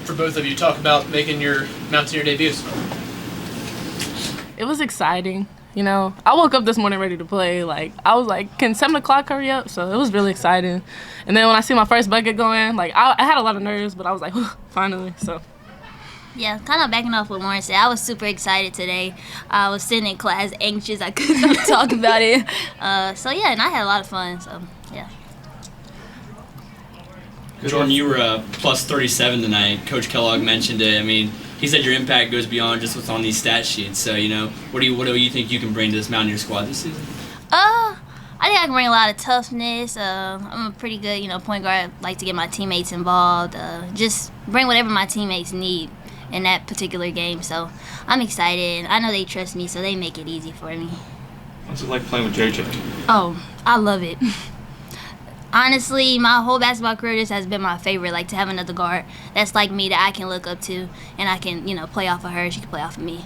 for both of you. Talk about making your Mountaineer debuts. It was exciting. You know, I woke up this morning ready to play. Like, I was like, can 7 o'clock hurry up? So it was really exciting. And then when I see my first bucket going, like, I had a lot of nerves, but I was like, finally. So. Yeah, kind of backing off what Lauren said. I was super excited today. I was sitting in class anxious. I couldn't talk about it. So, yeah, and I had a lot of fun. So, yeah. Jordan, you were plus 37 tonight. Coach Kellogg mentioned it. I mean, he said your impact goes beyond just what's on these stat sheets. So, you know, what do you think you can bring to this Mountaineer squad this season? I think I can bring a lot of toughness. I'm a pretty good, point guard. I like to get my teammates involved. Just bring whatever my teammates need in that particular game. So I'm excited. I know they trust me, so they make it easy for me. What's it like playing with JJ? Oh, I love it. Honestly, my whole basketball career, this has been my favorite, like to have another guard that's like me that I can look up to and I can, play off of her. She can play off of me.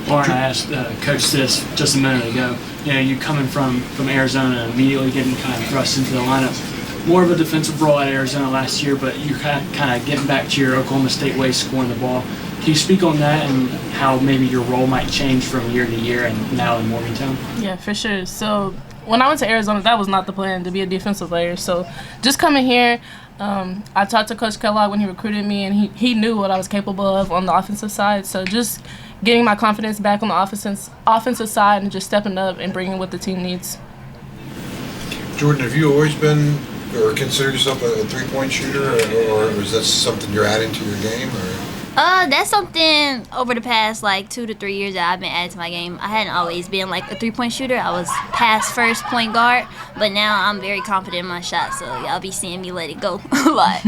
Lauren, I asked Coach this just a minute ago. You know, you coming from Arizona and immediately getting kind of thrust into the lineup. More of a defensive role at Arizona last year, but you're kind of getting back to your Oklahoma State way, scoring the ball. Can you speak on that and how maybe your role might change from year to year and now in Morgantown? Yeah, for sure. So when I went to Arizona, that was not the plan, to be a defensive player. So just coming here, I talked to Coach Kellogg when he recruited me, and he knew what I was capable of on the offensive side. So just getting my confidence back on the offensive side and just stepping up and bringing what the team needs. Jordan, have you always been or consider yourself a three-point shooter, or is that something you're adding to your game? Or? That's something over the past 2 to 3 years that I've been adding to my game. I hadn't always been a three-point shooter. I was past first point guard, but now I'm very confident in my shot, so y'all be seeing me let it go a lot.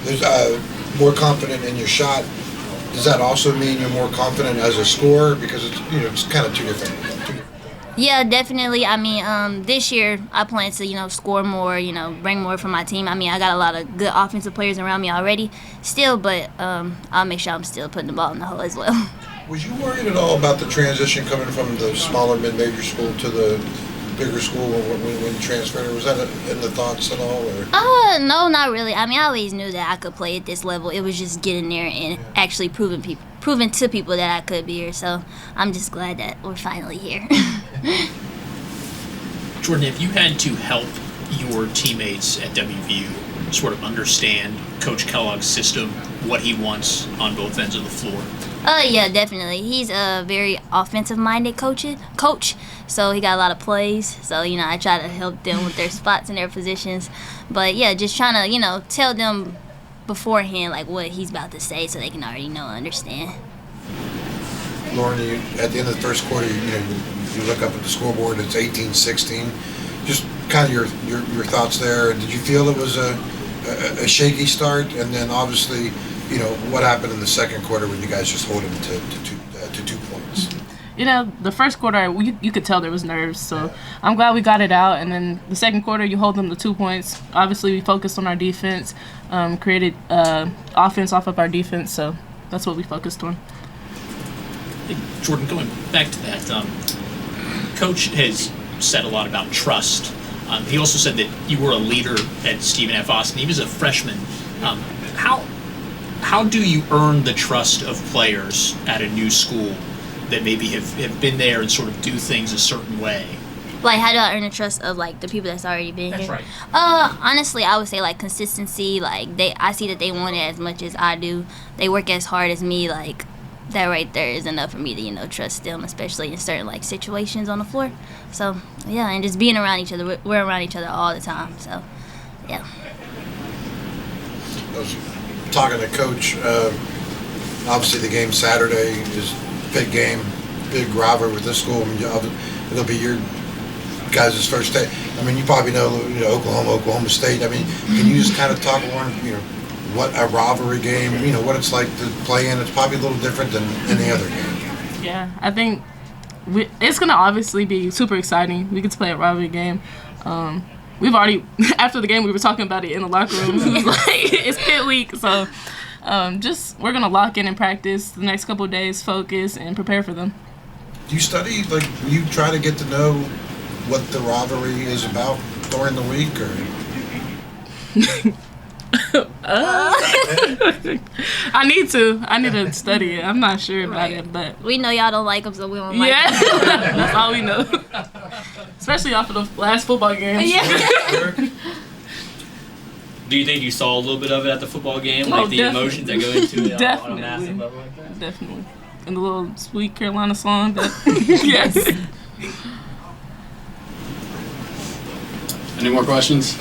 There's more confident in your shot. Does that also mean you're more confident as a scorer? Because it's kind of two different. Yeah, definitely. I mean, this year I plan to, score more, bring more from my team. I mean, I got a lot of good offensive players around me already still, but I'll make sure I'm still putting the ball in the hole as well. Was you worried at all about the transition coming from the smaller mid-major school to the bigger school when you transferred? Or was that in the thoughts at all? Or? No, not really. I mean, I always knew that I could play at this level. It was just getting there and actually proving to people that I could be here. So I'm just glad that we're finally here. Jordan, if you had to help your teammates at WVU sort of understand Coach Kellogg's system, what he wants on both ends of the floor. Yeah, definitely. He's a very offensive-minded coach, so he got a lot of plays. So, I try to help them with their spots and their positions. But, yeah, just trying to, tell them beforehand, what he's about to say so they can already know and understand. Lauren, at the end of the first quarter, you look up at the scoreboard, it's 18-16. Just kind of your thoughts there. Did you feel it was a shaky start? And then, obviously, what happened in the second quarter when you guys just hold him to 2 points? The first quarter, you could tell there was nerves, so I'm glad we got it out. And then the second quarter, you hold them to 2 points. Obviously, we focused on our defense, created offense off of our defense, so that's what we focused on. Hey, Jordan, going back to that, Coach has said a lot about trust. He also said that you were a leader at Stephen F. Austin. He was a freshman. How do you earn the trust of players at a new school that maybe have been there and sort of do things a certain way? How do I earn the trust of the people that's already been here? That's right. Honestly, I would say consistency. I see that they want it as much as I do. They work as hard as me. That right there is enough for me to trust them, especially in certain situations on the floor. So yeah, and just being around each other. We're around each other all the time. So yeah. I was talking to Coach. Obviously, the game Saturday is a big game, big rivalry with this school. It'll be your guys' first day. I mean, you probably know Oklahoma State. I mean, can you just kind of talk on what a rivalry game, what it's like to play in? It's probably a little different than any other game. Yeah, I think it's going to obviously be super exciting. We get to play a rivalry game. We've already, after the game, we were talking about it in the locker room. It was it's pit week, so we're going to lock in and practice the next couple of days, focus, and prepare for them. Do you study, you try to get to know what the rivalry is about? during the week, or? I need to study it. I'm not sure about it, but We know y'all don't like them, so we don't like yeah, them. that's all we know. Especially off of the last football games. Yeah. Do you think you saw a little bit of it at the football game, Oh, like the emotions that go into it on a Definitely. massive level like that? Definitely. And the little sweet Carolina song. But yes. Any more questions?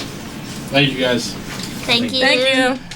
Thank you guys. Thank you. Thank you.